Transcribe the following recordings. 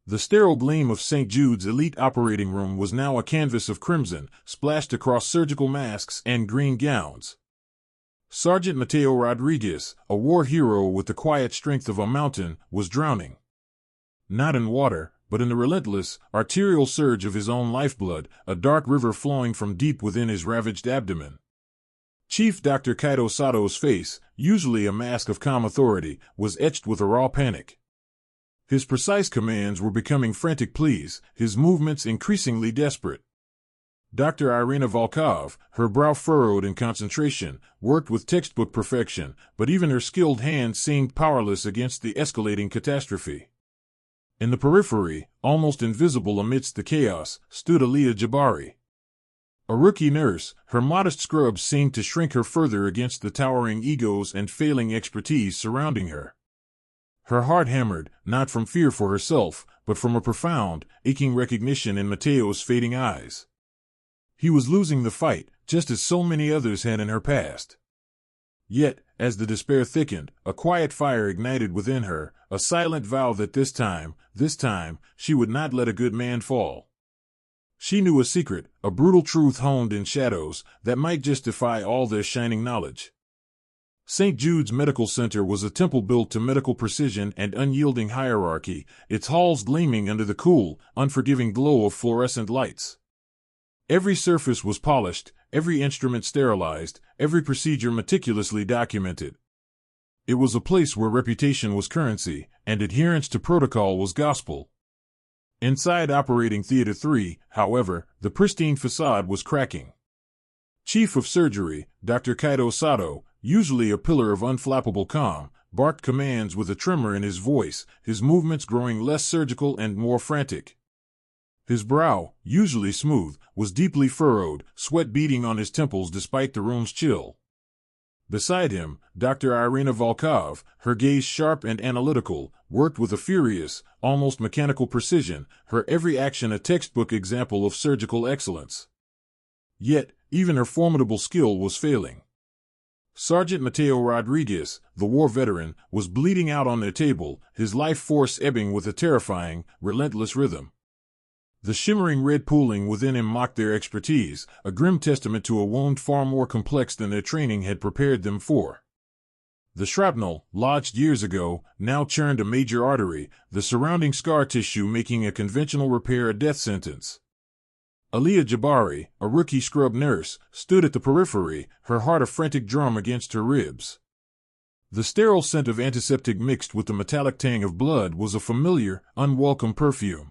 The sterile gleam of St. Jude's elite operating room was now a canvas of crimson, splashed across surgical masks and green gowns. Sergeant Mateo Rodriguez, a war hero with the quiet strength of a mountain, was drowning. Not in water, but in the relentless, arterial surge of his own lifeblood, a dark river flowing from deep within his ravaged abdomen. Chief Dr. Kaito Sato's face, usually a mask of calm authority, was etched with a raw panic. His precise commands were becoming frantic pleas, his movements increasingly desperate. Dr. Irina Volkov, her brow furrowed in concentration, worked with textbook perfection, but even her skilled hands seemed powerless against the escalating catastrophe. In the periphery, almost invisible amidst the chaos, stood Aaliyah Jabari. A rookie nurse, her modest scrubs seemed to shrink her further against the towering egos and failing expertise surrounding her. Her heart hammered, not from fear for herself, but from a profound, aching recognition in Mateo's fading eyes. He was losing the fight, just as so many others had in her past. Yet, as the despair thickened, a quiet fire ignited within her, a silent vow that this time, she would not let a good man fall. She knew a secret, a brutal truth honed in shadows, that might just defy all their shining knowledge. St. Jude's Medical Center was a temple built to medical precision and unyielding hierarchy, its halls gleaming under the cool, unforgiving glow of fluorescent lights. Every surface was polished, every instrument sterilized, every procedure meticulously documented. It was a place where reputation was currency, and adherence to protocol was gospel. Inside Operating Theater 3, however, the pristine facade was cracking. Chief of Surgery, Dr. Kaito Sato, usually a pillar of unflappable calm, barked commands with a tremor in his voice, his movements growing less surgical and more frantic. His brow, usually smooth, was deeply furrowed, sweat beading on his temples despite the room's chill. Beside him, Dr. Irina Volkov, her gaze sharp and analytical, worked with a furious, almost mechanical precision, her every action a textbook example of surgical excellence. Yet, even her formidable skill was failing. Sergeant Mateo Rodriguez, the war veteran, was bleeding out on their table, his life force ebbing with a terrifying, relentless rhythm. The shimmering red pooling within him mocked their expertise, a grim testament to a wound far more complex than their training had prepared them for. The shrapnel, lodged years ago, now churned a major artery, the surrounding scar tissue making a conventional repair a death sentence. Aaliyah Jabari, a rookie scrub nurse, stood at the periphery, her heart a frantic drum against her ribs. The sterile scent of antiseptic mixed with the metallic tang of blood was a familiar, unwelcome perfume.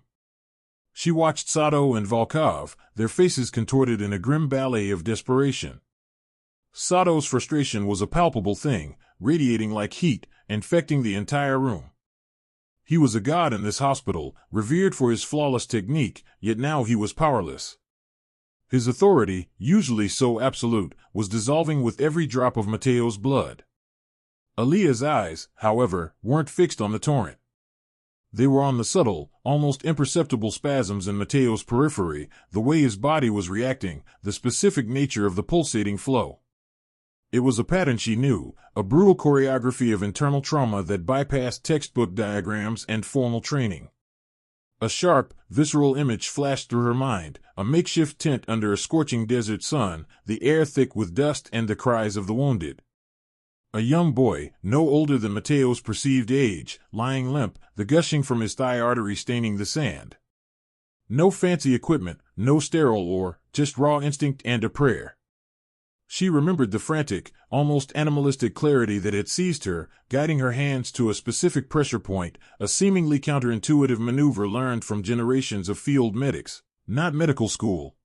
She watched Sato and Volkov, their faces contorted in a grim ballet of desperation. Sato's frustration was a palpable thing, radiating like heat, infecting the entire room. He was a god in this hospital, revered for his flawless technique, yet now he was powerless. His authority, usually so absolute, was dissolving with every drop of Mateo's blood. Aaliyah's eyes, however, weren't fixed on the torrent. They were on the subtle, almost imperceptible spasms in Mateo's periphery, the way his body was reacting, the specific nature of the pulsating flow. It was a pattern she knew, a brutal choreography of internal trauma that bypassed textbook diagrams and formal training. A sharp, visceral image flashed through her mind, a makeshift tent under a scorching desert sun, the air thick with dust and the cries of the wounded. A young boy, no older than Mateo's perceived age, lying limp, the gushing from his thigh artery staining the sand. No fancy equipment, no sterile ore, just raw instinct and a prayer. She remembered the frantic, almost animalistic clarity that had seized her, guiding her hands to a specific pressure point, a seemingly counterintuitive maneuver learned from generations of field medics, not medical school.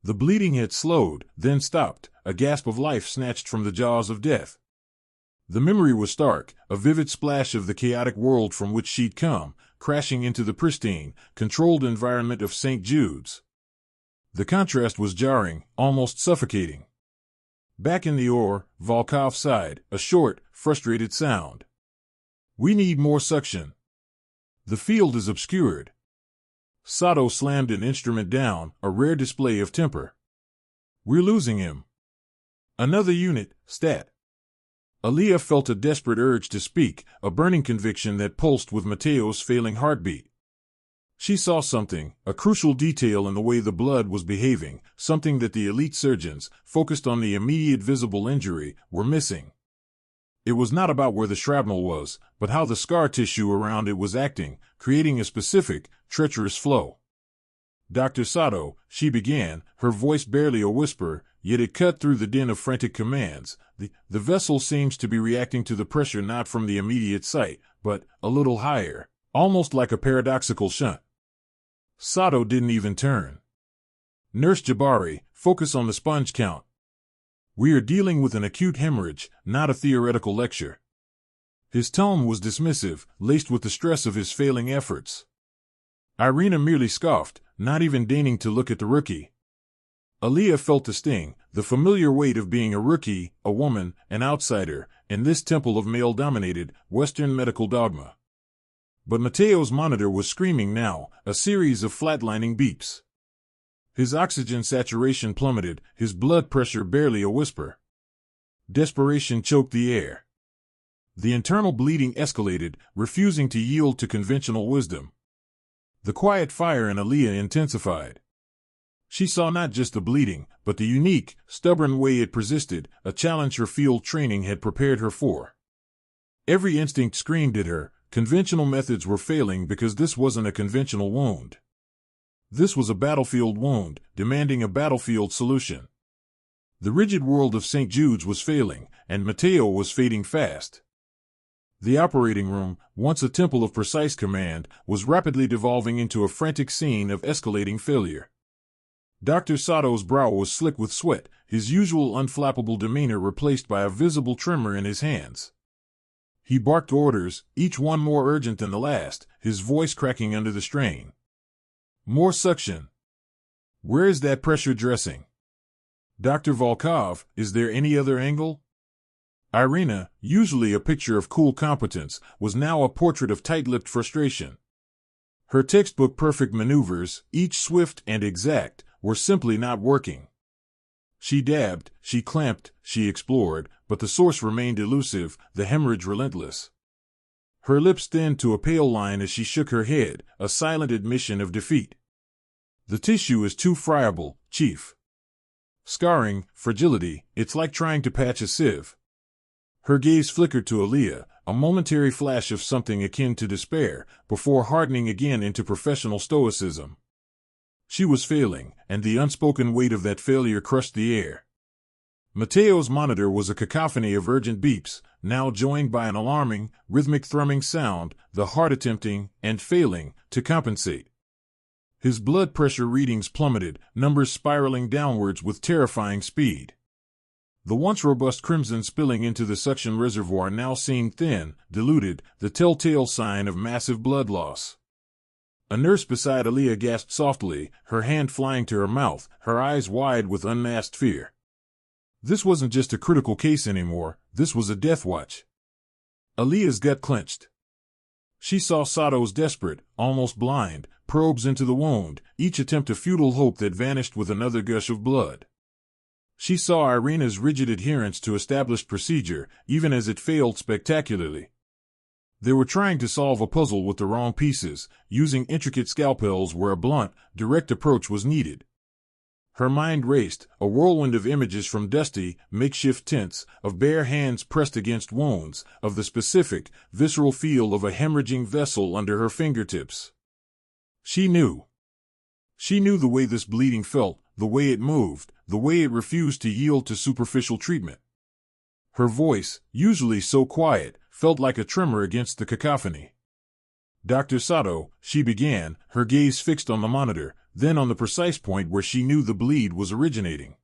The bleeding had slowed, then stopped, a gasp of life snatched from the jaws of death. The memory was stark, a vivid splash of the chaotic world from which she'd come, crashing into the pristine, controlled environment of St. Jude's. The contrast was jarring, almost suffocating. Back in the oar, Volkov sighed, a short, frustrated sound. "We need more suction. The field is obscured." Sato slammed an instrument down, a rare display of temper. "We're losing him." "Another unit, stat." Aaliyah felt a desperate urge to speak, a burning conviction that pulsed with Mateo's failing heartbeat. She saw something, a crucial detail in the way the blood was behaving, something that the elite surgeons, focused on the immediate visible injury, were missing. It was not about where the shrapnel was, but how the scar tissue around it was acting, creating a specific, treacherous flow. Dr. Sato, she began, her voice barely a whisper, yet it cut through the din of frantic commands. The vessel seems to be reacting to the pressure not from the immediate site, but a little higher, almost like a paradoxical shunt. Sato didn't even turn. Nurse Jabari, focus on the sponge count. We are dealing with an acute hemorrhage, not a theoretical lecture. His tone was dismissive, laced with the stress of his failing efforts. Irina merely scoffed, not even deigning to look at the rookie. Aaliyah felt the sting, the familiar weight of being a rookie, a woman, an outsider, in this temple of male-dominated, Western medical dogma. But Mateo's monitor was screaming now, a series of flatlining beeps. His oxygen saturation plummeted, his blood pressure barely a whisper. Desperation choked the air. The internal bleeding escalated, refusing to yield to conventional wisdom. The quiet fire in Aaliyah intensified. She saw not just the bleeding, but the unique, stubborn way it persisted, a challenge her field training had prepared her for. Every instinct screamed at her, conventional methods were failing because this wasn't a conventional wound. This was a battlefield wound, demanding a battlefield solution. The rigid world of St. Jude's was failing, and Mateo was fading fast. The operating room, once a temple of precise command, was rapidly devolving into a frantic scene of escalating failure. Dr. Sato's brow was slick with sweat, his usual unflappable demeanor replaced by a visible tremor in his hands. He barked orders, each one more urgent than the last, his voice cracking under the strain. More suction. Where is that pressure dressing? Dr. Volkov, is there any other angle? Irina, usually a picture of cool competence, was now a portrait of tight-lipped frustration. Her textbook perfect maneuvers, each swift and exact, were simply not working. She dabbed, she clamped, she explored, but the source remained elusive, the hemorrhage relentless. Her lips thinned to a pale line as she shook her head, a silent admission of defeat. The tissue is too friable, Chief. Scarring, fragility, it's like trying to patch a sieve. Her gaze flickered to Aaliyah, a momentary flash of something akin to despair, before hardening again into professional stoicism. She was failing, and the unspoken weight of that failure crushed the air. Mateo's monitor was a cacophony of urgent beeps, now joined by an alarming, rhythmic thrumming sound, the heart attempting, and failing, to compensate. His blood pressure readings plummeted, numbers spiraling downwards with terrifying speed. The once robust crimson spilling into the suction reservoir now seemed thin, diluted, the telltale sign of massive blood loss. A nurse beside Aaliyah gasped softly, her hand flying to her mouth, her eyes wide with unmasked fear. This wasn't just a critical case anymore, this was a death watch. Aaliyah's gut clenched. She saw Sato's desperate, almost blind, probes into the wound, each attempt a futile hope that vanished with another gush of blood. She saw Irina's rigid adherence to established procedure, even as it failed spectacularly. They were trying to solve a puzzle with the wrong pieces, using intricate scalpels where a blunt, direct approach was needed. Her mind raced, a whirlwind of images from dusty, makeshift tents, of bare hands pressed against wounds, of the specific, visceral feel of a hemorrhaging vessel under her fingertips. She knew. She knew the way this bleeding felt, the way it moved, the way it refused to yield to superficial treatment. Her voice, usually so quiet, felt like a tremor against the cacophony. Dr. Sato, she began, her gaze fixed on the monitor, then on the precise point where she knew the bleed was originating.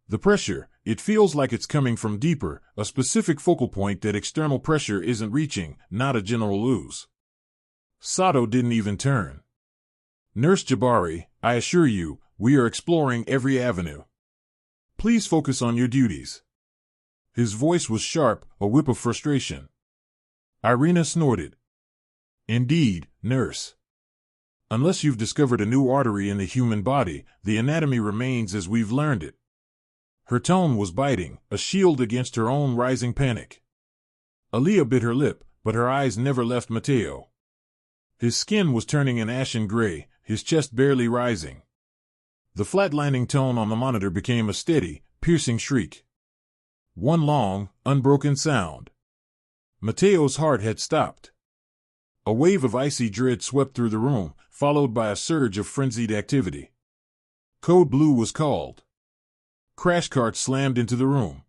The pressure, it feels like it's coming from deeper, a specific focal point that external pressure isn't reaching, not a general ooze. Sato didn't even turn. Nurse Jabari, I assure you, we are exploring every avenue. Please focus on your duties. His voice was sharp, a whip of frustration. Irina snorted. Indeed, nurse. Unless you've discovered a new artery in the human body, the anatomy remains as we've learned it. Her tone was biting, a shield against her own rising panic. Aaliyah bit her lip, but her eyes never left Mateo. His skin was turning an ashen gray, his chest barely rising. The flatlining tone on the monitor became a steady, piercing shriek. One long, unbroken sound. Mateo's heart had stopped. A wave of icy dread swept through the room, followed by a surge of frenzied activity. Code Blue was called. Crash carts slammed into the room.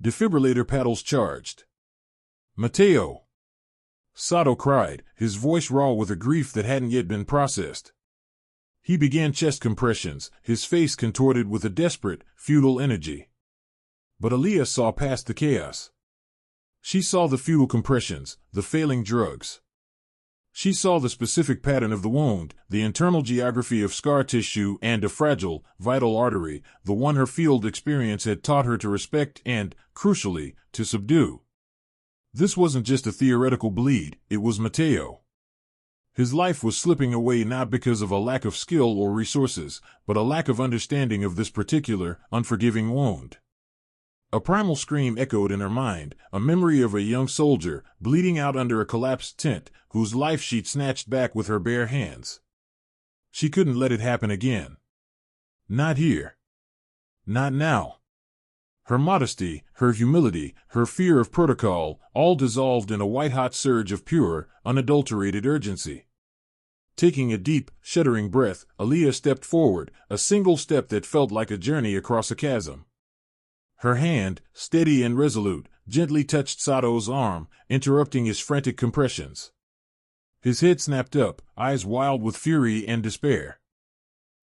Defibrillator paddles charged. Mateo! Sato cried, his voice raw with a grief that hadn't yet been processed. He began chest compressions, his face contorted with a desperate, futile energy. But Aaliyah saw past the chaos. She saw the futile compressions, the failing drugs. She saw the specific pattern of the wound, the internal geography of scar tissue and a fragile, vital artery, the one her field experience had taught her to respect and, crucially, to subdue. This wasn't just a theoretical bleed, it was Mateo. His life was slipping away not because of a lack of skill or resources, but a lack of understanding of this particular, unforgiving wound. A primal scream echoed in her mind, a memory of a young soldier, bleeding out under a collapsed tent, whose life she'd snatched back with her bare hands. She couldn't let it happen again. Not here. Not now. Her modesty, her humility, her fear of protocol, all dissolved in a white-hot surge of pure, unadulterated urgency. Taking a deep, shuddering breath, Aaliyah stepped forward, a single step that felt like a journey across a chasm. Her hand, steady and resolute, gently touched Sato's arm, interrupting his frantic compressions. His head snapped up, eyes wild with fury and despair.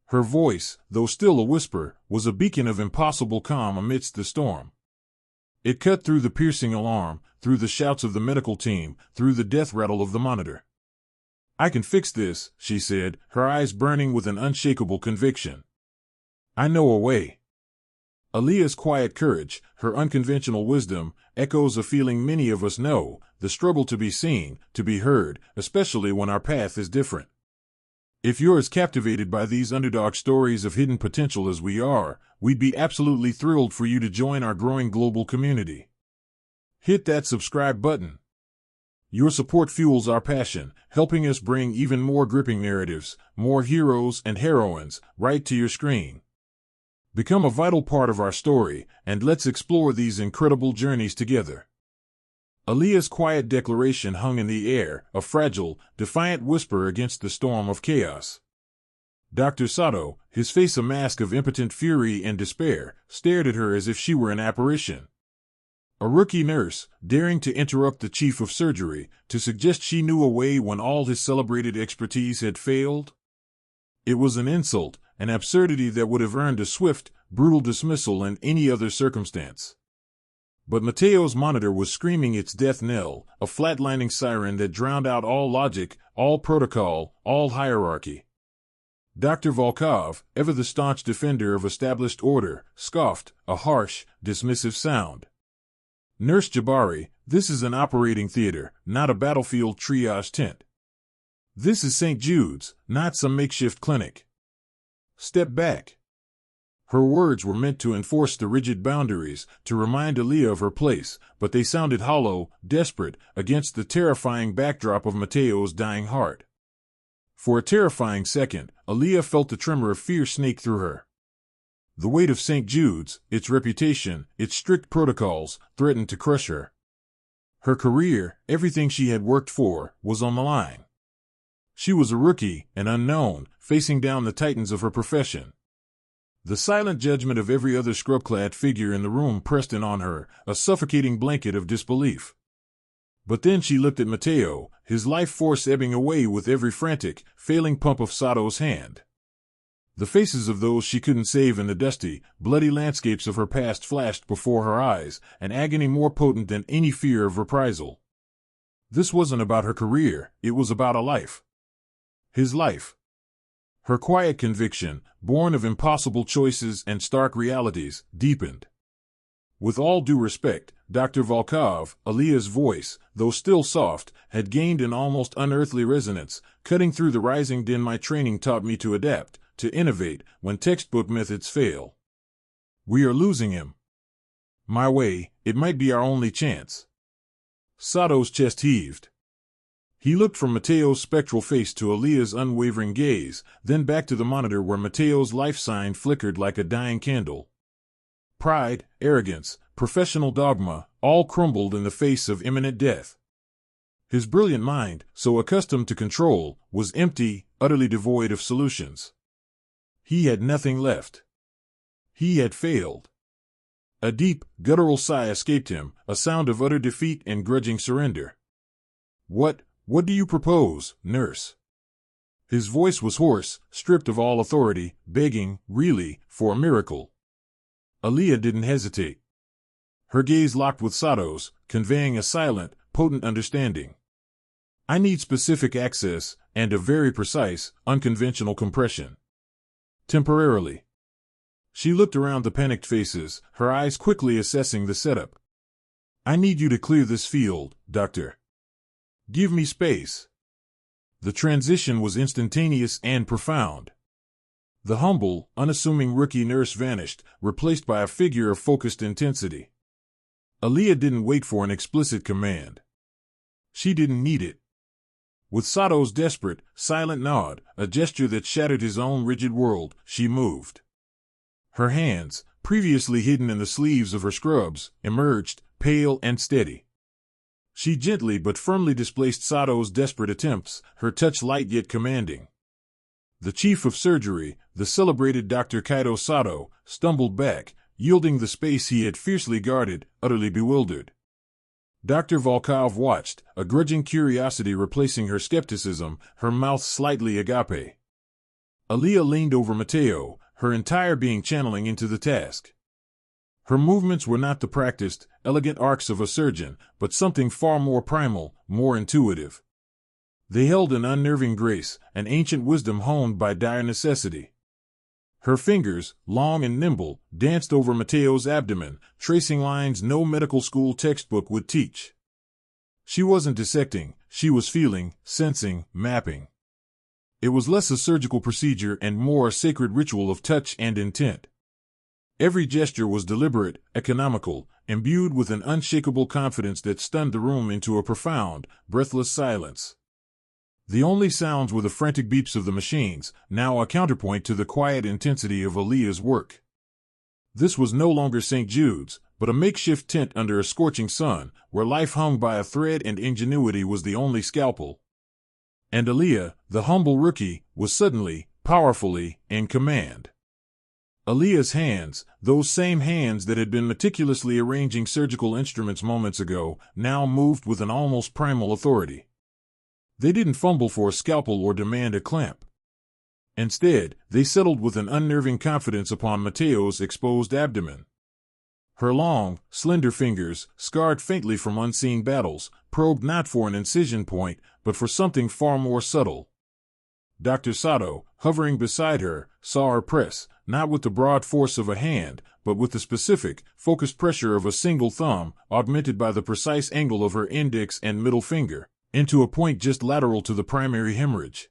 Her voice, though still a whisper, was a beacon of impossible calm amidst the storm. It cut through the piercing alarm, through the shouts of the medical team, through the death rattle of the monitor. "I can fix this," she said, her eyes burning with an unshakable conviction. "I know a way." Aaliyah's quiet courage, her unconventional wisdom, echoes a feeling many of us know, the struggle to be seen, to be heard, especially when our path is different. If you're as captivated by these underdog stories of hidden potential as we are, we'd be absolutely thrilled for you to join our growing global community. Hit that subscribe button. Your support fuels our passion, helping us bring even more gripping narratives, more heroes and heroines, right to your screen. Become a vital part of our story, and let's explore these incredible journeys together. Aaliyah's quiet declaration hung in the air, a fragile, defiant whisper against the storm of chaos. Dr. Sato, his face a mask of impotent fury and despair, stared at her as if she were an apparition. A rookie nurse, daring to interrupt the chief of surgery, to suggest she knew a way when all his celebrated expertise had failed? It was an insult, an absurdity that would have earned a swift, brutal dismissal in any other circumstance. But Mateo's monitor was screaming its death knell, a flatlining siren that drowned out all logic, all protocol, all hierarchy. Dr. Volkov, ever the staunch defender of established order, scoffed, a harsh, dismissive sound. "Nurse Jabari, this is an operating theater, not a battlefield triage tent. This is St. Jude's, not some makeshift clinic. Step back." Her words were meant to enforce the rigid boundaries, to remind Aaliyah of her place, but they sounded hollow, desperate, against the terrifying backdrop of Mateo's dying heart. For a terrifying second, Aaliyah felt the tremor of fear snake through her. The weight of St. Jude's, its reputation, its strict protocols, threatened to crush her. Her career, everything she had worked for, was on the line. She was a rookie, an unknown, facing down the titans of her profession. The silent judgment of every other scrub-clad figure in the room pressed in on her, a suffocating blanket of disbelief. But then she looked at Mateo, his life force ebbing away with every frantic, failing pump of Sato's hand. The faces of those she couldn't save in the dusty, bloody landscapes of her past flashed before her eyes, an agony more potent than any fear of reprisal. This wasn't about her career, it was about a life. His life. Her quiet conviction, born of impossible choices and stark realities, deepened. With all due respect, Dr. Volkov, Aaliyah's voice, though still soft, had gained an almost unearthly resonance, cutting through the rising din. "My training taught me to adapt, to innovate, when textbook methods fail. We are losing him. My way, it might be our only chance." Sato's chest heaved. He looked from Mateo's spectral face to Aaliyah's unwavering gaze, then back to the monitor where Mateo's life sign flickered like a dying candle. Pride, arrogance, professional dogma, all crumbled in the face of imminent death. His brilliant mind, so accustomed to control, was empty, utterly devoid of solutions. He had nothing left. He had failed. A deep, guttural sigh escaped him, a sound of utter defeat and grudging surrender. What do you propose, nurse?" His voice was hoarse, stripped of all authority, begging, really, for a miracle. Aaliyah didn't hesitate. Her gaze locked with Sato's, conveying a silent, potent understanding. "I need specific access, and a very precise, unconventional compression. Temporarily." She looked around the panicked faces, her eyes quickly assessing the setup. "I need you to clear this field, Doctor. Give me space." The transition was instantaneous and profound. The humble, unassuming rookie nurse vanished, replaced by a figure of focused intensity. Aaliyah didn't wait for an explicit command. She didn't need it. With Sato's desperate, silent nod, a gesture that shattered his own rigid world, she moved. Her hands, previously hidden in the sleeves of her scrubs, emerged, pale and steady. She gently but firmly displaced Sato's desperate attempts, her touch light yet commanding. The chief of surgery, the celebrated Dr. Kaito Sato, stumbled back, yielding the space he had fiercely guarded, utterly bewildered. Dr. Volkov watched, a grudging curiosity replacing her skepticism, her mouth slightly agape. Aaliyah leaned over Mateo, her entire being channeling into the task. Her movements were not the practiced, elegant arcs of a surgeon, but something far more primal, more intuitive. They held an unnerving grace, an ancient wisdom honed by dire necessity. Her fingers, long and nimble, danced over Mateo's abdomen, tracing lines no medical school textbook would teach. She wasn't dissecting, she was feeling, sensing, mapping. It was less a surgical procedure and more a sacred ritual of touch and intent. Every gesture was deliberate, economical, imbued with an unshakable confidence that stunned the room into a profound, breathless silence. The only sounds were the frantic beeps of the machines, now a counterpoint to the quiet intensity of Aaliyah's work. This was no longer St. Jude's, but a makeshift tent under a scorching sun, where life hung by a thread and ingenuity was the only scalpel. And Aaliyah, the humble rookie, was suddenly, powerfully, in command. Aaliyah's hands, those same hands that had been meticulously arranging surgical instruments moments ago, now moved with an almost primal authority. They didn't fumble for a scalpel or demand a clamp. Instead, they settled with an unnerving confidence upon Mateo's exposed abdomen. Her long, slender fingers, scarred faintly from unseen battles, probed not for an incision point, but for something far more subtle. Dr. Sato, hovering beside her, saw her press, not with the broad force of a hand, but with the specific, focused pressure of a single thumb, augmented by the precise angle of her index and middle finger, into a point just lateral to the primary hemorrhage.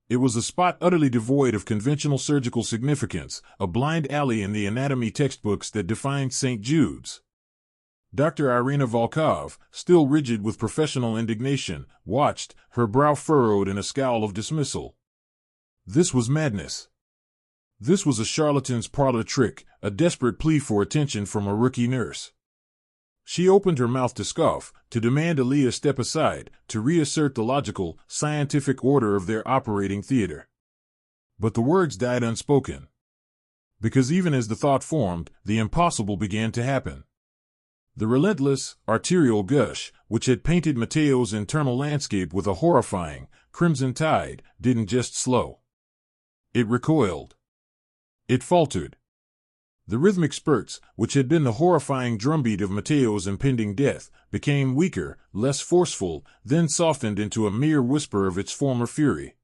It was a spot utterly devoid of conventional surgical significance, a blind alley in the anatomy textbooks that defined St. Jude's. Dr. Irina Volkov, still rigid with professional indignation, watched, her brow furrowed in a scowl of dismissal. This was madness. This was a charlatan's parlor trick, a desperate plea for attention from a rookie nurse. She opened her mouth to scoff, to demand Aaliyah step aside, to reassert the logical, scientific order of their operating theater. But the words died unspoken. Because even as the thought formed, the impossible began to happen. The relentless, arterial gush, which had painted Mateo's internal landscape with a horrifying, crimson tide, didn't just slow. It recoiled. It faltered. The rhythmic spurts, which had been the horrifying drumbeat of Mateo's impending death, became weaker, less forceful, then softened into a mere whisper of its former fury.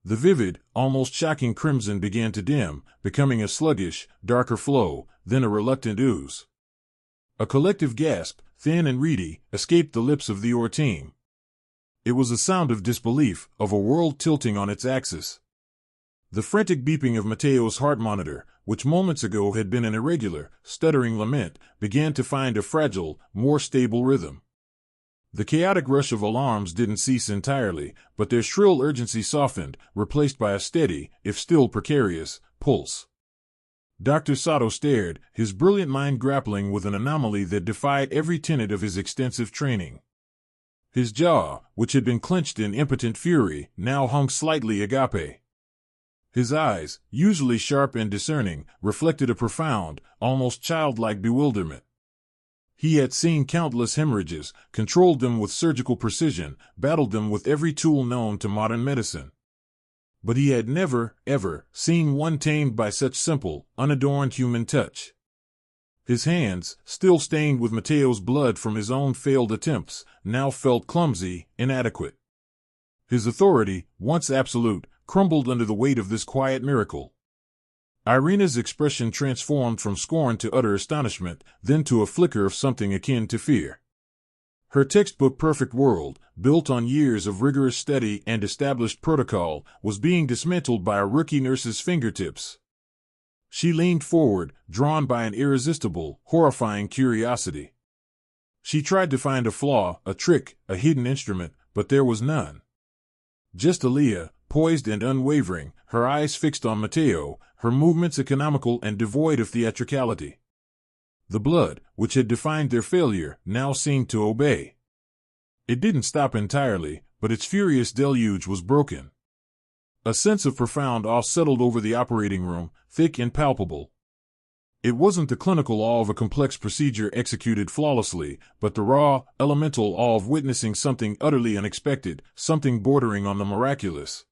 The vivid, almost shocking crimson began to dim, becoming a sluggish, darker flow, then a reluctant ooze. A collective gasp, thin and reedy, escaped the lips of the team. It was a sound of disbelief, of a world tilting on its axis. The frantic beeping of Mateo's heart monitor, which moments ago had been an irregular, stuttering lament, began to find a fragile, more stable rhythm. The chaotic rush of alarms didn't cease entirely, but their shrill urgency softened, replaced by a steady, if still precarious, pulse. Dr. Sato stared, his brilliant mind grappling with an anomaly that defied every tenet of his extensive training. His jaw, which had been clenched in impotent fury, now hung slightly agape. His eyes, usually sharp and discerning, reflected a profound, almost childlike bewilderment. He had seen countless hemorrhages, controlled them with surgical precision, battled them with every tool known to modern medicine. But he had never, ever, seen one tamed by such simple, unadorned human touch. His hands, still stained with Mateo's blood from his own failed attempts, now felt clumsy, inadequate. His authority, once absolute, crumbled under the weight of this quiet miracle. Irina's expression transformed from scorn to utter astonishment, then to a flicker of something akin to fear. Her textbook perfect world, built on years of rigorous study and established protocol, was being dismantled by a rookie nurse's fingertips. She leaned forward, drawn by an irresistible, horrifying curiosity. She tried to find a flaw, a trick, a hidden instrument, but there was none. Just Aaliyah, poised and unwavering, her eyes fixed on Mateo, her movements economical and devoid of theatricality. The blood, which had defined their failure, now seemed to obey. It didn't stop entirely, but its furious deluge was broken. A sense of profound awe settled over the operating room, thick and palpable. It wasn't the clinical awe of a complex procedure executed flawlessly, but the raw, elemental awe of witnessing something utterly unexpected, something bordering on the miraculous.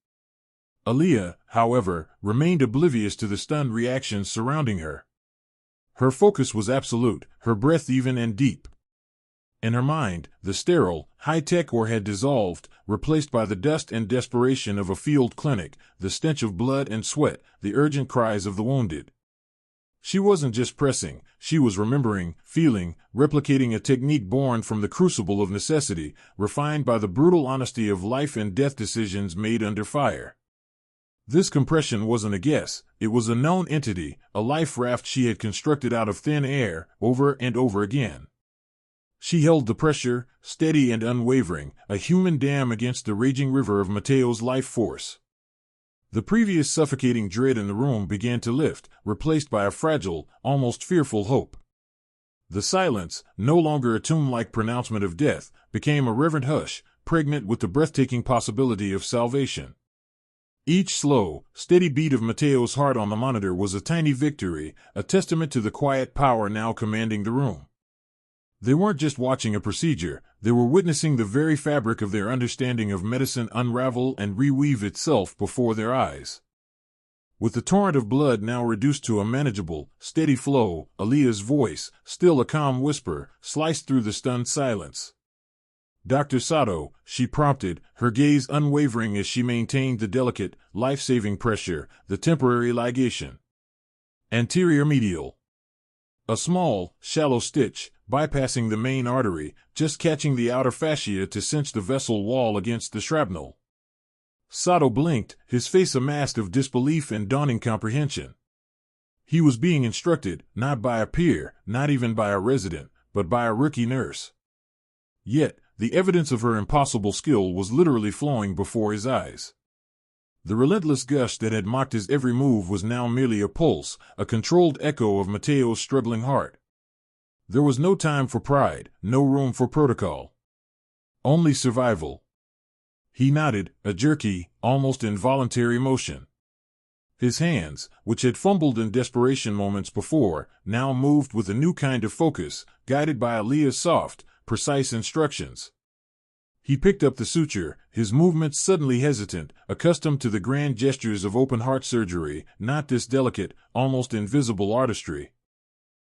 Aaliyah, however, remained oblivious to the stunned reactions surrounding her. Her focus was absolute, her breath even and deep. In her mind, the sterile, high-tech ore had dissolved, replaced by the dust and desperation of a field clinic, the stench of blood and sweat, the urgent cries of the wounded. She wasn't just pressing, she was remembering, feeling, replicating a technique born from the crucible of necessity, refined by the brutal honesty of life and death decisions made under fire. This compression wasn't a guess, it was a known entity, a life raft she had constructed out of thin air, over and over again. She held the pressure, steady and unwavering, a human dam against the raging river of Mateo's life force. The previous suffocating dread in the room began to lift, replaced by a fragile, almost fearful hope. The silence, no longer a tomb-like pronouncement of death, became a reverent hush, pregnant with the breathtaking possibility of salvation. Each slow, steady beat of Mateo's heart on the monitor was a tiny victory, a testament to the quiet power now commanding the room. They weren't just watching a procedure, they were witnessing the very fabric of their understanding of medicine unravel and reweave itself before their eyes. With the torrent of blood now reduced to a manageable, steady flow, Aaliyah's voice, still a calm whisper, sliced through the stunned silence. "Dr. Sato," she prompted, her gaze unwavering as she maintained the delicate, life-saving pressure, the temporary ligation. Anterior medial. A small, shallow stitch, bypassing the main artery, just catching the outer fascia to cinch the vessel wall against the shrapnel. Sato blinked, his face a mask of disbelief and dawning comprehension. He was being instructed, not by a peer, not even by a resident, but by a rookie nurse. Yet, the evidence of her impossible skill was literally flowing before his eyes. The relentless gush that had mocked his every move was now merely a pulse, a controlled echo of Mateo's struggling heart. There was no time for pride, no room for protocol. Only survival. He nodded, a jerky, almost involuntary motion. His hands, which had fumbled in desperation moments before, now moved with a new kind of focus, guided by Aaliyah's soft, precise instructions. He picked up the suture, his movements suddenly hesitant, accustomed to the grand gestures of open-heart surgery, not this delicate, almost invisible artistry.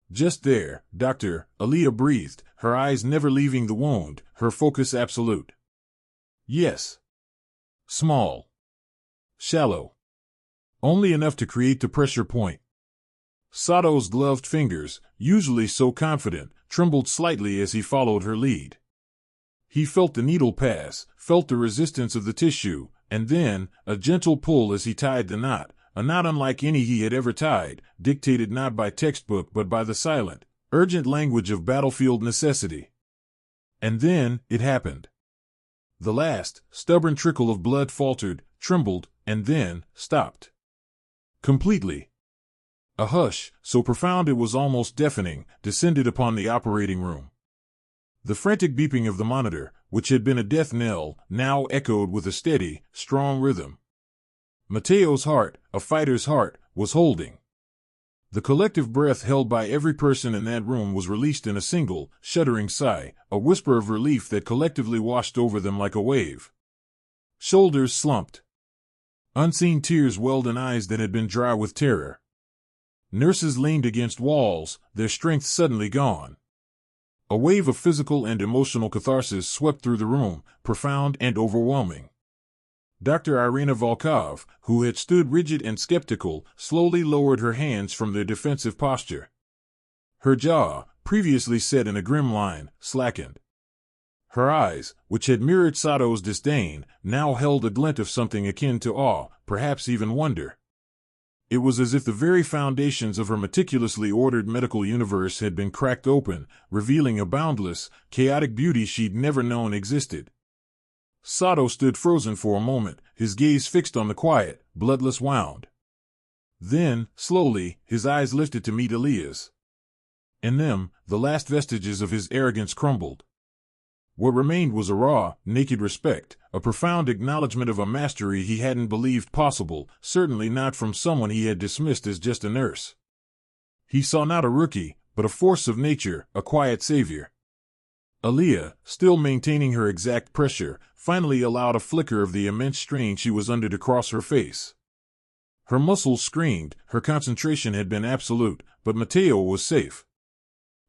"Just there, doctor," Aaliyah breathed, her eyes never leaving the wound, her focus absolute. "Yes." Small. Shallow. Only enough to create the pressure point. Sato's gloved fingers, usually so confident, trembled slightly as he followed her lead. He felt the needle pass, felt the resistance of the tissue, and then, a gentle pull as he tied the knot, a knot unlike any he had ever tied, dictated not by textbook but by the silent, urgent language of battlefield necessity. And then, it happened. The last, stubborn trickle of blood faltered, trembled, and then, stopped. Completely. A hush, so profound it was almost deafening, descended upon the operating room. The frantic beeping of the monitor, which had been a death knell, now echoed with a steady, strong rhythm. Mateo's heart, a fighter's heart, was holding. The collective breath held by every person in that room was released in a single, shuddering sigh, a whisper of relief that collectively washed over them like a wave. Shoulders slumped. Unseen tears welled in eyes that had been dry with terror. Nurses leaned against walls, their strength suddenly gone. A wave of physical and emotional catharsis swept through the room, profound and overwhelming. Dr. Irina Volkov, who had stood rigid and skeptical, slowly lowered her hands from their defensive posture. Her jaw, previously set in a grim line, slackened. Her eyes, which had mirrored Sato's disdain, now held a glint of something akin to awe, perhaps even wonder. It was as if the very foundations of her meticulously ordered medical universe had been cracked open, revealing a boundless, chaotic beauty she'd never known existed. Sato stood frozen for a moment, his gaze fixed on the quiet, bloodless wound. Then, slowly, his eyes lifted to meet Aaliyah's. In them, the last vestiges of his arrogance crumbled. What remained was a raw, naked respect, a profound acknowledgement of a mastery he hadn't believed possible, certainly not from someone he had dismissed as just a nurse. He saw not a rookie, but a force of nature, a quiet savior. Aaliyah, still maintaining her exact pressure, finally allowed a flicker of the immense strain she was under to cross her face. Her muscles screamed, her concentration had been absolute, but Mateo was safe.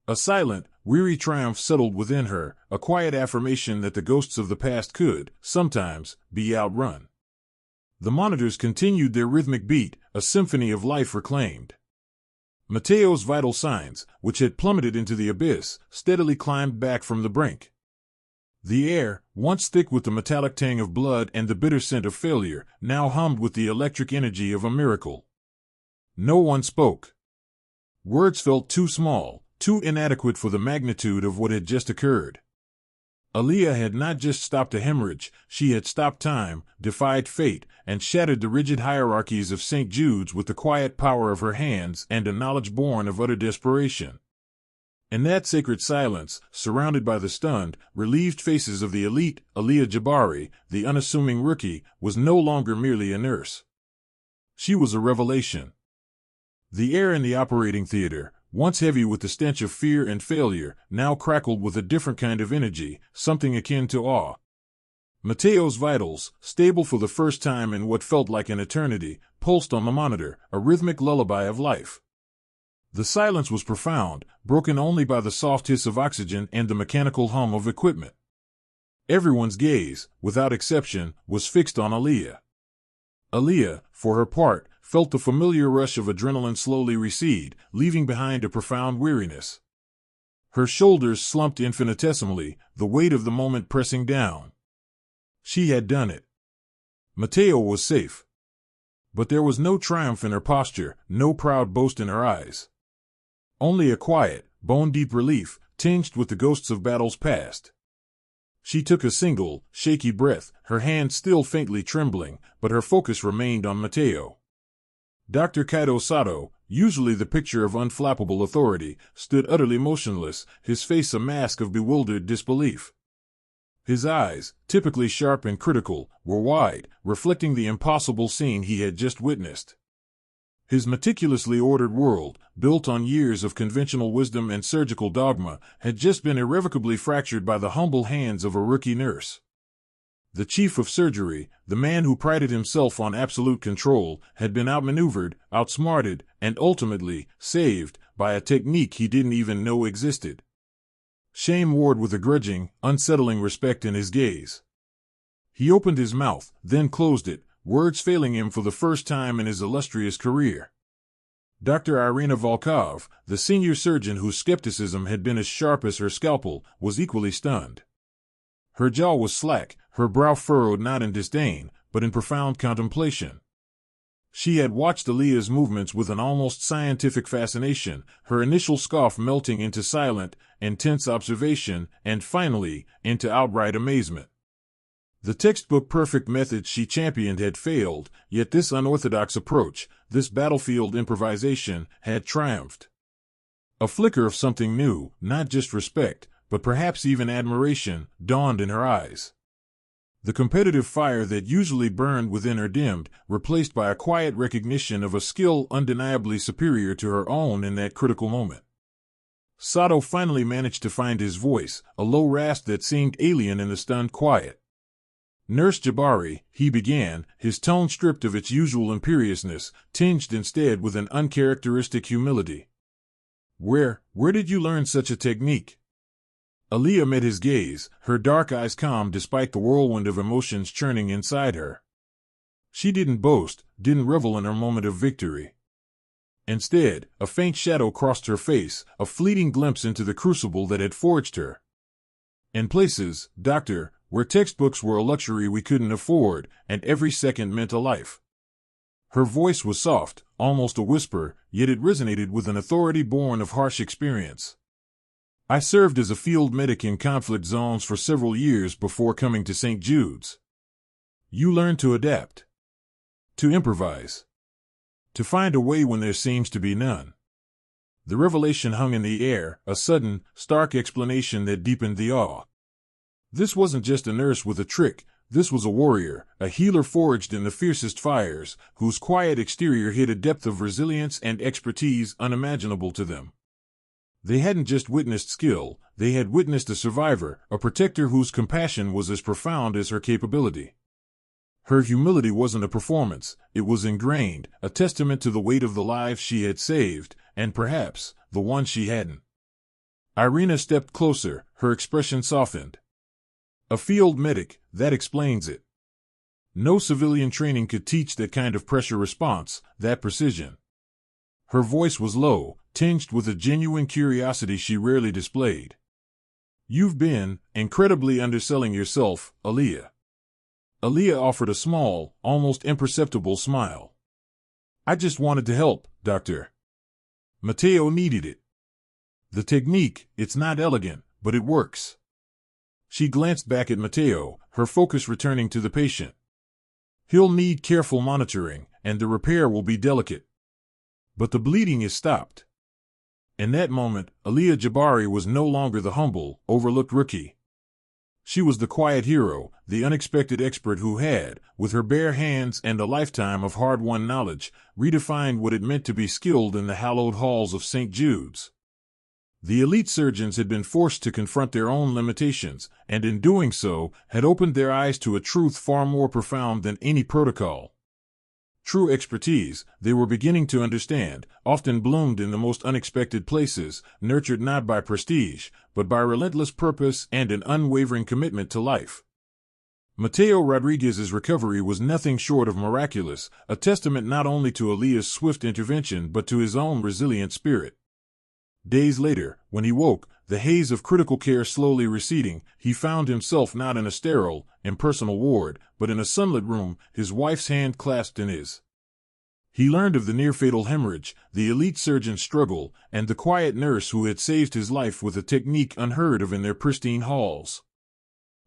A silent, weary triumph settled within her, a quiet affirmation that the ghosts of the past could, sometimes, be outrun. The monitors continued their rhythmic beat, a symphony of life reclaimed. Mateo's vital signs, which had plummeted into the abyss, steadily climbed back from the brink. The air, once thick with the metallic tang of blood and the bitter scent of failure, now hummed with the electric energy of a miracle. No one spoke. Words felt too small, too inadequate for the magnitude of what had just occurred. Aaliyah had not just stopped a hemorrhage, she had stopped time, defied fate, and shattered the rigid hierarchies of St. Jude's with the quiet power of her hands and a knowledge born of utter desperation. In that sacred silence, surrounded by the stunned, relieved faces of the elite, Aaliyah Jabari, the unassuming rookie, was no longer merely a nurse. She was a revelation. The air in the operating theater, once heavy with the stench of fear and failure, now crackled with a different kind of energy, something akin to awe. Mateo's vitals, stable for the first time in what felt like an eternity, pulsed on the monitor, a rhythmic lullaby of life. The silence was profound, broken only by the soft hiss of oxygen and the mechanical hum of equipment. Everyone's gaze, without exception, was fixed on Aaliyah. Aaliyah, for her part, felt the familiar rush of adrenaline slowly recede, leaving behind a profound weariness. Her shoulders slumped infinitesimally, the weight of the moment pressing down. She had done it. Mateo was safe. But there was no triumph in her posture, no proud boast in her eyes. Only a quiet, bone-deep relief, tinged with the ghosts of battles past. She took a single, shaky breath, her hand still faintly trembling, but her focus remained on Mateo. Dr. Kaito Sato, usually the picture of unflappable authority, stood utterly motionless, his face a mask of bewildered disbelief. His eyes, typically sharp and critical, were wide, reflecting the impossible scene he had just witnessed. His meticulously ordered world, built on years of conventional wisdom and surgical dogma, had just been irrevocably fractured by the humble hands of a rookie nurse. The chief of surgery, the man who prided himself on absolute control, had been outmaneuvered, outsmarted, and ultimately saved by a technique he didn't even know existed. Shame warred with a grudging, unsettling respect in his gaze. He opened his mouth, then closed it, words failing him for the first time in his illustrious career. Dr. Irina Volkov, the senior surgeon whose skepticism had been as sharp as her scalpel, was equally stunned. Her jaw was slack, her brow furrowed not in disdain, but in profound contemplation. She had watched Aaliyah's movements with an almost scientific fascination, her initial scoff melting into silent, intense observation, and finally, into outright amazement. The textbook perfect methods she championed had failed, yet this unorthodox approach, this battlefield improvisation, had triumphed. A flicker of something new, not just respect, but perhaps even admiration, dawned in her eyes. The competitive fire that usually burned within her dimmed, replaced by a quiet recognition of a skill undeniably superior to her own in that critical moment. Sato finally managed to find his voice, a low rasp that seemed alien in the stunned quiet. "Nurse Jabari," he began, his tone stripped of its usual imperiousness, tinged instead with an uncharacteristic humility. Where did you learn such a technique?" Aaliyah met his gaze, her dark eyes calm despite the whirlwind of emotions churning inside her. She didn't boast, didn't revel in her moment of victory. Instead, a faint shadow crossed her face, a fleeting glimpse into the crucible that had forged her. "In places, Doctor, where textbooks were a luxury we couldn't afford, and every second meant a life." Her voice was soft, almost a whisper, yet it resonated with an authority born of harsh experience. "I served as a field medic in conflict zones for several years before coming to St. Jude's. You learn to adapt, to improvise, to find a way when there seems to be none." The revelation hung in the air, a sudden, stark explanation that deepened the awe. This wasn't just a nurse with a trick, this was a warrior, a healer forged in the fiercest fires, whose quiet exterior hid a depth of resilience and expertise unimaginable to them. They hadn't just witnessed skill, they had witnessed a survivor, a protector whose compassion was as profound as her capability. Her humility wasn't a performance, it was ingrained, a testament to the weight of the lives she had saved, and perhaps, the ones she hadn't. Irina stepped closer, her expression softened. "A field medic, that explains it. No civilian training could teach that kind of pressure response, that precision." Her voice was low, tinged with a genuine curiosity she rarely displayed. "You've been incredibly underselling yourself, Aaliyah." Aaliyah offered a small, almost imperceptible smile. "I just wanted to help, Doctor. Mateo needed it. The technique, it's not elegant, but it works." She glanced back at Mateo, her focus returning to the patient. "He'll need careful monitoring, and the repair will be delicate. But the bleeding is stopped." In that moment, Aaliyah Jabari was no longer the humble, overlooked rookie. She was the quiet hero, the unexpected expert who had, with her bare hands and a lifetime of hard-won knowledge, redefined what it meant to be skilled in the hallowed halls of St. Jude's. The elite surgeons had been forced to confront their own limitations, and in doing so, had opened their eyes to a truth far more profound than any protocol. True expertise, they were beginning to understand, often bloomed in the most unexpected places, nurtured not by prestige, but by relentless purpose and an unwavering commitment to life. Mateo Rodriguez's recovery was nothing short of miraculous, a testament not only to Aaliyah's swift intervention but to his own resilient spirit. Days later, when he woke, the haze of critical care slowly receding, he found himself not in a sterile, impersonal ward, but in a sunlit room, his wife's hand clasped in his. He learned of the near-fatal hemorrhage, the elite surgeon's struggle, and the quiet nurse who had saved his life with a technique unheard of in their pristine halls.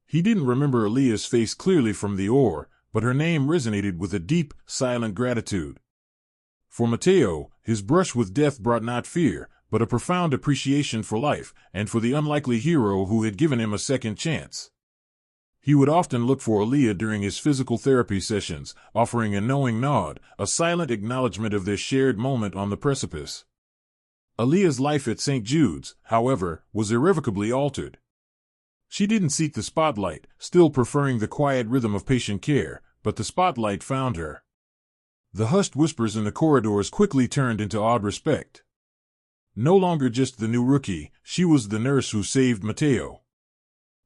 He didn't remember Aaliyah's face clearly from the OR, but her name resonated with a deep, silent gratitude. For Mateo, his brush with death brought not fear, but a profound appreciation for life, and for the unlikely hero who had given him a second chance. He would often look for Aaliyah during his physical therapy sessions, offering a knowing nod, a silent acknowledgement of their shared moment on the precipice. Aaliyah's life at St. Jude's, however, was irrevocably altered. She didn't seek the spotlight, still preferring the quiet rhythm of patient care, but the spotlight found her. The hushed whispers in the corridors quickly turned into awed respect. No longer just the new rookie, she was the nurse who saved Mateo.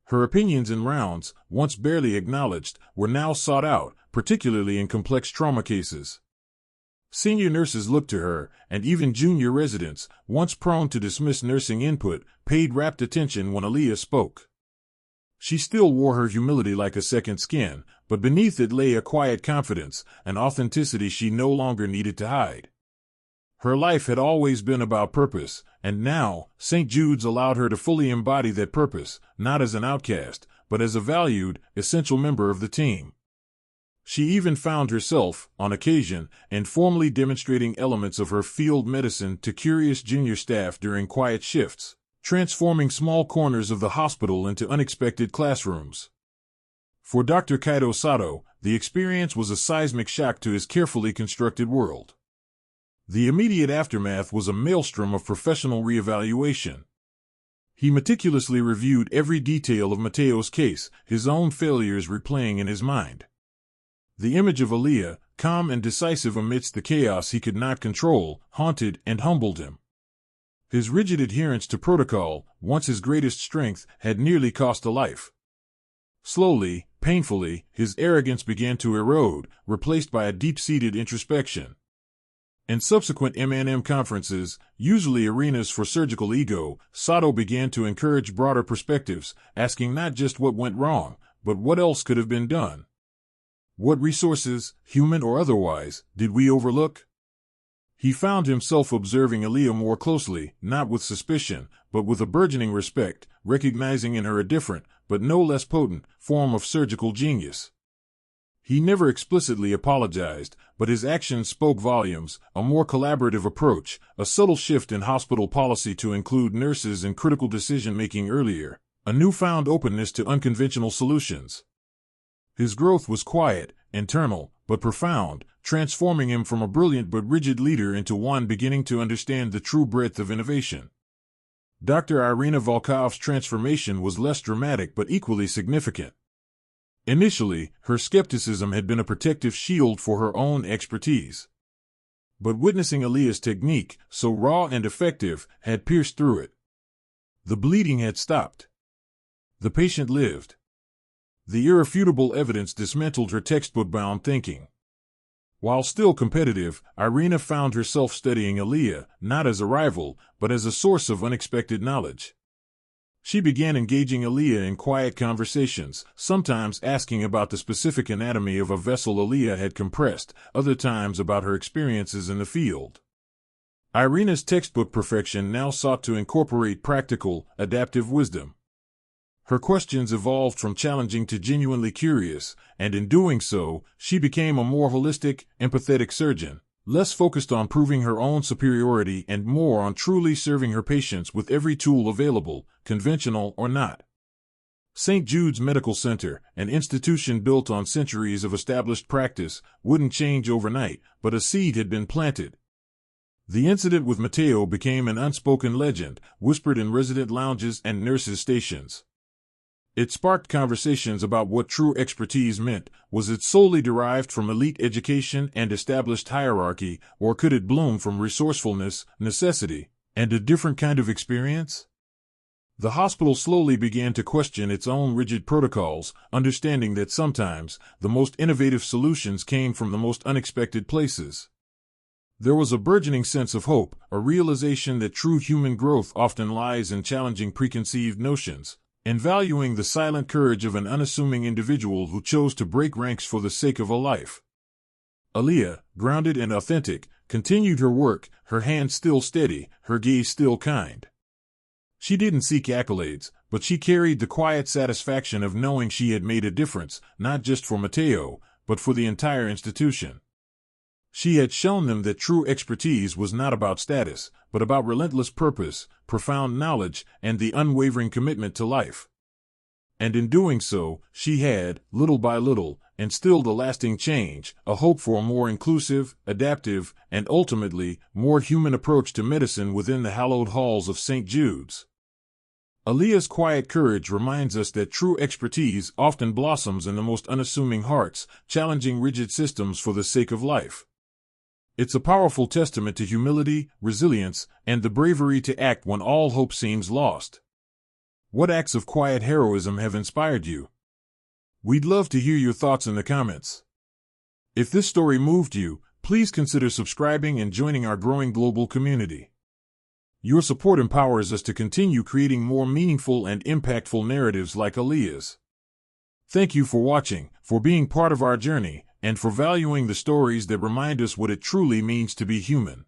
Her opinions in rounds, once barely acknowledged, were now sought out, particularly in complex trauma cases. Senior nurses looked to her, and even junior residents, once prone to dismiss nursing input, paid rapt attention when Aaliyah spoke. She still wore her humility like a second skin, But beneath it lay a quiet confidence, an authenticity she no longer needed to hide. Her life had always been about purpose, and now, St. Jude's allowed her to fully embody that purpose, not as an outcast, but as a valued, essential member of the team. She even found herself, on occasion, informally demonstrating elements of her field medicine to curious junior staff during quiet shifts, transforming small corners of the hospital into unexpected classrooms. For Dr. Kaito Sato, the experience was a seismic shock to his carefully constructed world. The immediate aftermath was a maelstrom of professional reevaluation. He meticulously reviewed every detail of Mateo's case, his own failures replaying in his mind. The image of Aaliyah, calm and decisive amidst the chaos he could not control, haunted and humbled him. His rigid adherence to protocol, once his greatest strength, had nearly cost a life. Slowly, painfully, his arrogance began to erode, replaced by a deep-seated introspection. In subsequent M&M conferences, usually arenas for surgical ego, Sato began to encourage broader perspectives, asking not just what went wrong, but what else could have been done. What resources, human or otherwise, did we overlook? He found himself observing Aaliyah more closely, not with suspicion, but with a burgeoning respect, recognizing in her a different, but no less potent, form of surgical genius. He never explicitly apologized, but his actions spoke volumes, a more collaborative approach, a subtle shift in hospital policy to include nurses in critical decision-making earlier, a newfound openness to unconventional solutions. His growth was quiet, internal, but profound, transforming him from a brilliant but rigid leader into one beginning to understand the true breadth of innovation. Dr. Irina Volkov's transformation was less dramatic but equally significant. Initially, her skepticism had been a protective shield for her own expertise. But witnessing Aaliyah's technique, so raw and effective, had pierced through it. The bleeding had stopped. The patient lived. The irrefutable evidence dismantled her textbook-bound thinking. While still competitive, Irina found herself studying Aaliyah, not as a rival, but as a source of unexpected knowledge. She began engaging Aaliyah in quiet conversations, sometimes asking about the specific anatomy of a vessel Aaliyah had compressed, other times about her experiences in the field. Irina's textbook perfection now sought to incorporate practical, adaptive wisdom. Her questions evolved from challenging to genuinely curious, and in doing so, she became a more holistic, empathetic surgeon, less focused on proving her own superiority and more on truly serving her patients with every tool available, conventional or not. St. Jude's Medical Center, an institution built on centuries of established practice, wouldn't change overnight, but a seed had been planted. The incident with Mateo became an unspoken legend, whispered in resident lounges and nurses' stations. It sparked conversations about what true expertise meant. Was it solely derived from elite education and established hierarchy, or could it bloom from resourcefulness, necessity, and a different kind of experience? The hospital slowly began to question its own rigid protocols, understanding that sometimes the most innovative solutions came from the most unexpected places. There was a burgeoning sense of hope, a realization that true human growth often lies in challenging preconceived notions, and valuing the silent courage of an unassuming individual who chose to break ranks for the sake of a life. Aaliyah, grounded and authentic, continued her work, her hand still steady, her gaze still kind. She didn't seek accolades, but she carried the quiet satisfaction of knowing she had made a difference, not just for Mateo, but for the entire institution. She had shown them that true expertise was not about status, but about relentless purpose, profound knowledge, and the unwavering commitment to life. And in doing so, she had, little by little, instilled a lasting change, a hope for a more inclusive, adaptive, and ultimately, more human approach to medicine within the hallowed halls of St. Jude's. Aaliyah's quiet courage reminds us that true expertise often blossoms in the most unassuming hearts, challenging rigid systems for the sake of life. It's a powerful testament to humility, resilience, and the bravery to act when all hope seems lost. What acts of quiet heroism have inspired you? We'd love to hear your thoughts in the comments. If this story moved you, please consider subscribing and joining our growing global community. Your support empowers us to continue creating more meaningful and impactful narratives like Aaliyah's. Thank you for watching, for being part of our journey, and for valuing the stories that remind us what it truly means to be human.